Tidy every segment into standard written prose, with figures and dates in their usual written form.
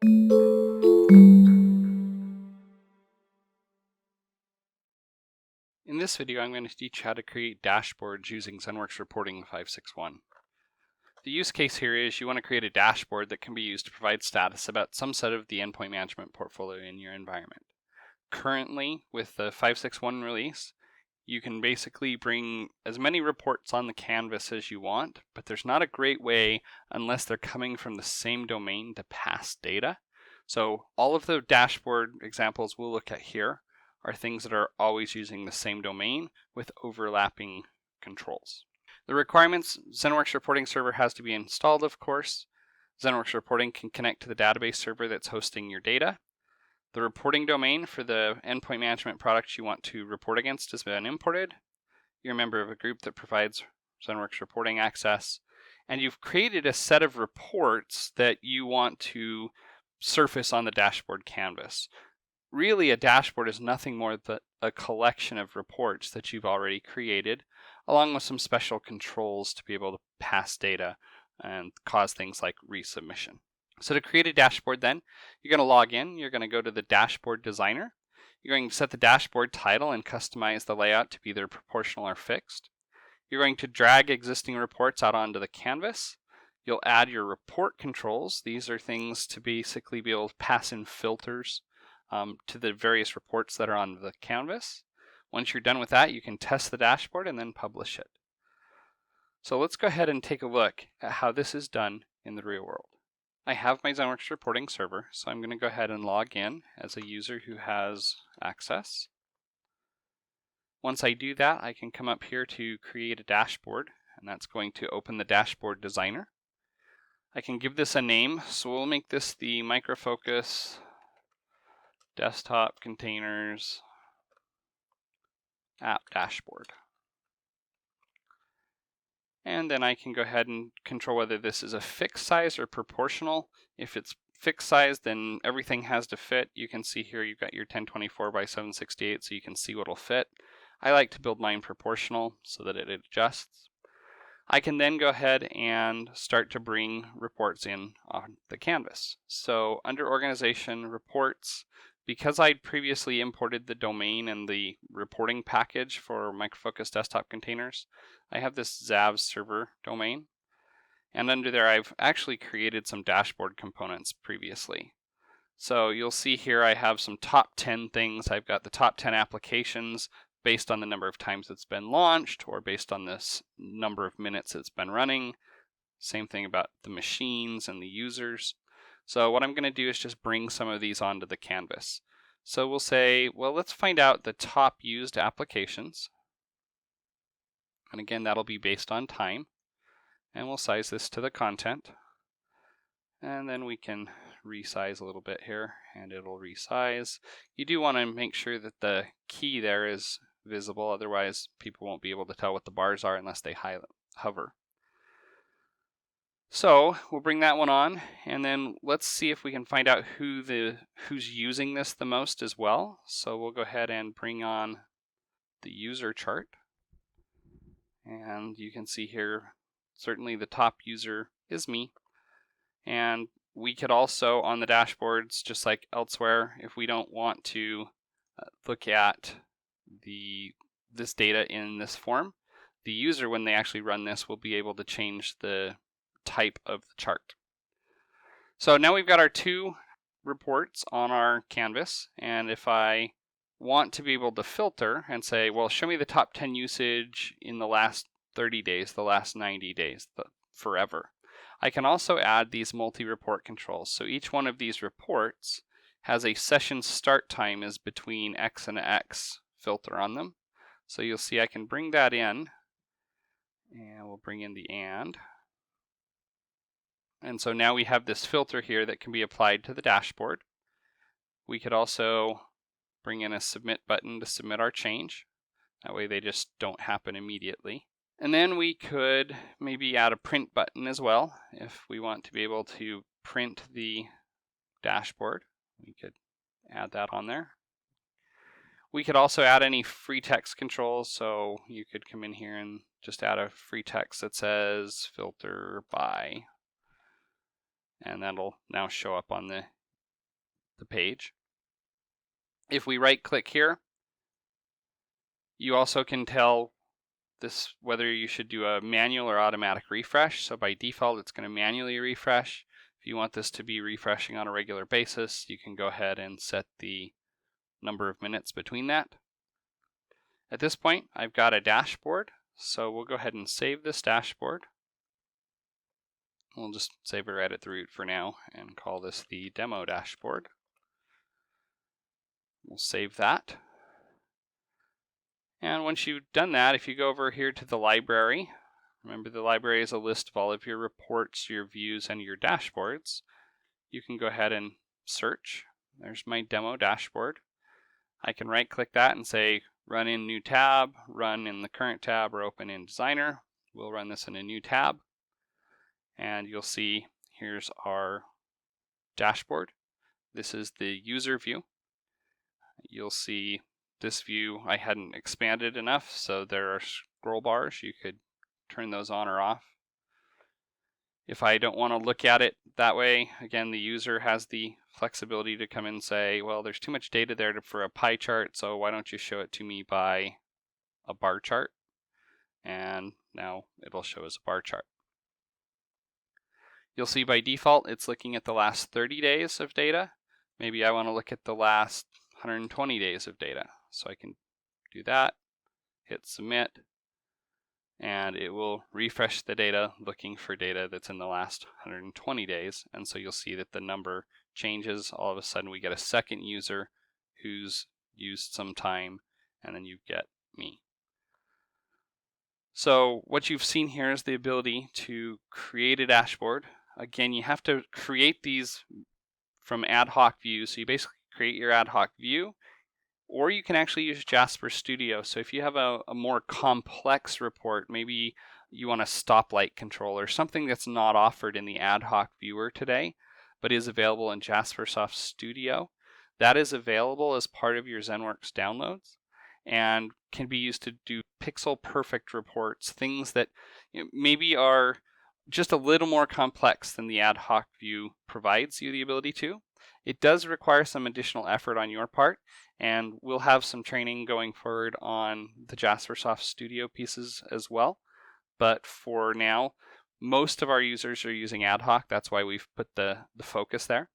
In this video, I'm going to teach you how to create dashboards using ZENworks Reporting 561. The use case here is you want to create a dashboard that can be used to provide status about some set of the endpoint management portfolio in your environment. Currently, with the 561 release, you can basically bring as many reports on the canvas as you want, but there's not a great way unless they're coming from the same domain to pass data. So all of the dashboard examples we'll look at here are things that are always using the same domain with overlapping controls. The requirements: ZENworks Reporting Server has to be installed, of course. ZENworks Reporting can connect to the database server that's hosting your data. The reporting domain for the endpoint management product you want to report against has been imported. You're a member of a group that provides ZENworks reporting access, and you've created a set of reports that you want to surface on the dashboard canvas. Really, a dashboard is nothing more than a collection of reports that you've already created, along with some special controls to be able to pass data and cause things like resubmission. So to create a dashboard then, you're going to log in, you're going to go to the dashboard designer, you're going to set the dashboard title and customize the layout to be either proportional or fixed. You're going to drag existing reports out onto the canvas. You'll add your report controls. These are things to basically be able to pass in filters to the various reports that are on the canvas. Once you're done with that, you can test the dashboard and then publish it. So let's go ahead and take a look at how this is done in the real world. I have my ZENworks reporting server, so I'm going to go ahead and log in as a user who has access. Once I do that, I can come up here to create a dashboard, and that's going to open the dashboard designer. I can give this a name, so we'll make this the Micro Focus Desktop Containers App Dashboard. And then I can go ahead and control whether this is a fixed size or proportional. If it's fixed size, then everything has to fit. You can see here you've got your 1024 by 768, so you can see what'll fit. I like to build mine proportional so that it adjusts. I can then go ahead and start to bring reports in on the canvas. So under Organization, Reports, because I'd previously imported the domain and the reporting package for Micro Focus Desktop Containers, I have this ZAV server domain. And under there, I've actually created some dashboard components previously. So you'll see here I have some top 10 things. I've got the top 10 applications based on the number of times it's been launched or based on this number of minutes it's been running. Same thing about the machines and the users. So what I'm going to do is just bring some of these onto the canvas. So we'll say, well, let's find out the top used applications. And again, that'll be based on time. And we'll size this to the content. And then we can resize a little bit here, and it'll resize. You do want to make sure that the key there is visible, otherwise people won't be able to tell what the bars are unless they hover. So we'll bring that one on, and then let's see if we can find out who's using this the most as well. So we'll go ahead and bring on the user chart. And you can see here, certainly the top user is me. And we could also, on the dashboards, just like elsewhere, if we don't want to look at this data in this form, the user, when they actually run this, will be able to change the type of the chart. So now we've got our two reports on our canvas, and if I want to be able to filter and say, well, show me the top 10 usage in the last 30 days, the last 90 days, forever, I can also add these multi-report controls. So each one of these reports has a session start time is between X and X filter on them. So you'll see I can bring that in, and we'll bring in the and. And so now we have this filter here that can be applied to the dashboard. We could also bring in a submit button to submit our change. That way they just don't happen immediately. And then we could maybe add a print button as well. If we want to be able to print the dashboard, we could add that on there. We could also add any free text controls. So you could come in here and just add a free text that says filter by. And that'll now show up on the the page. If we right click here, you also can tell this whether you should do a manual or automatic refresh. So by default, it's going to manually refresh. If you want this to be refreshing on a regular basis, you can go ahead and set the number of minutes between that. At this point, I've got a dashboard, so we'll go ahead and save this dashboard. We'll just save it right at the root for now and call this the demo dashboard. We'll save that. And once you've done that, if you go over here to the library, remember the library is a list of all of your reports, your views, and your dashboards. You can go ahead and search. There's my demo dashboard. I can right click that and say run in new tab, run in the current tab, or open in Designer. We'll run this in a new tab. And you'll see here's our dashboard. This is the user view. You'll see this view I hadn't expanded enough, so there are scroll bars. You could turn those on or off. If I don't want to look at it that way, again, the user has the flexibility to come in and say, well, there's too much data there for a pie chart, so why don't you show it to me by a bar chart? And now it'll show as a bar chart. You'll see by default, it's looking at the last 30 days of data. Maybe I want to look at the last 120 days of data. So I can do that, hit submit, and it will refresh the data looking for data that's in the last 120 days. And so you'll see that the number changes. All of a sudden we get a second user who's used some time, and then you get me. So what you've seen here is the ability to create a dashboard. Again, you have to create these from ad hoc views. So you basically create your ad hoc view, or you can actually use Jasper Studio. So if you have a more complex report, maybe you want a stoplight control or something that's not offered in the ad hoc viewer today, but is available in Jaspersoft Studio, that is available as part of your ZENworks downloads and can be used to do pixel perfect reports, things that maybe are just a little more complex than the ad hoc view provides you the ability to. It does require some additional effort on your part, and we'll have some training going forward on the Jaspersoft Studio pieces as well. But for now, most of our users are using ad hoc. That's why we've put the focus there.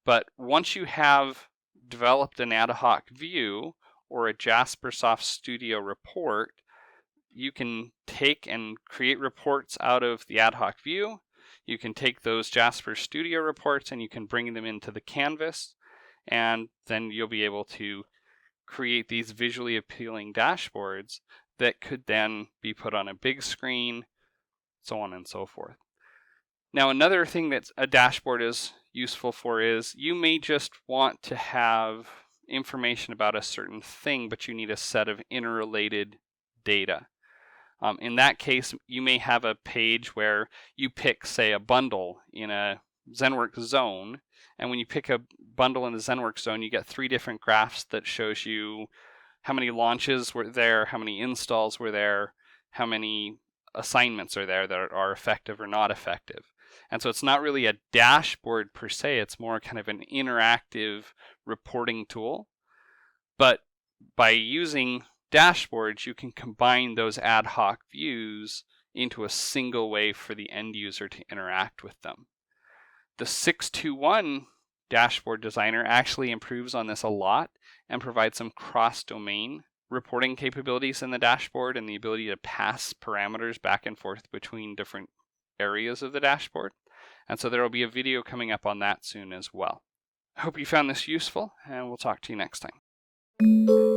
But once you have developed an ad hoc view or a Jaspersoft Studio report, you can take and create reports out of the ad hoc view. You can take those Jasper Studio reports and you can bring them into the canvas, and then you'll be able to create these visually appealing dashboards that could then be put on a big screen, so on and so forth. Now, another thing that a dashboard is useful for is you may just want to have information about a certain thing, but you need a set of interrelated data. In that case, you may have a page where you pick, say, a bundle in a ZENworks zone, and when you pick a bundle in the ZENworks zone, you get 3 different graphs that shows you how many launches were there, how many installs were there, how many assignments are there that are effective or not effective. And so it's not really a dashboard per se, it's more kind of an interactive reporting tool. But by using dashboards, you can combine those ad hoc views into a single way for the end user to interact with them. The 621 dashboard designer actually improves on this a lot and provides some cross-domain reporting capabilities in the dashboard and the ability to pass parameters back and forth between different areas of the dashboard. And so there will be a video coming up on that soon as well. I hope you found this useful, and we'll talk to you next time.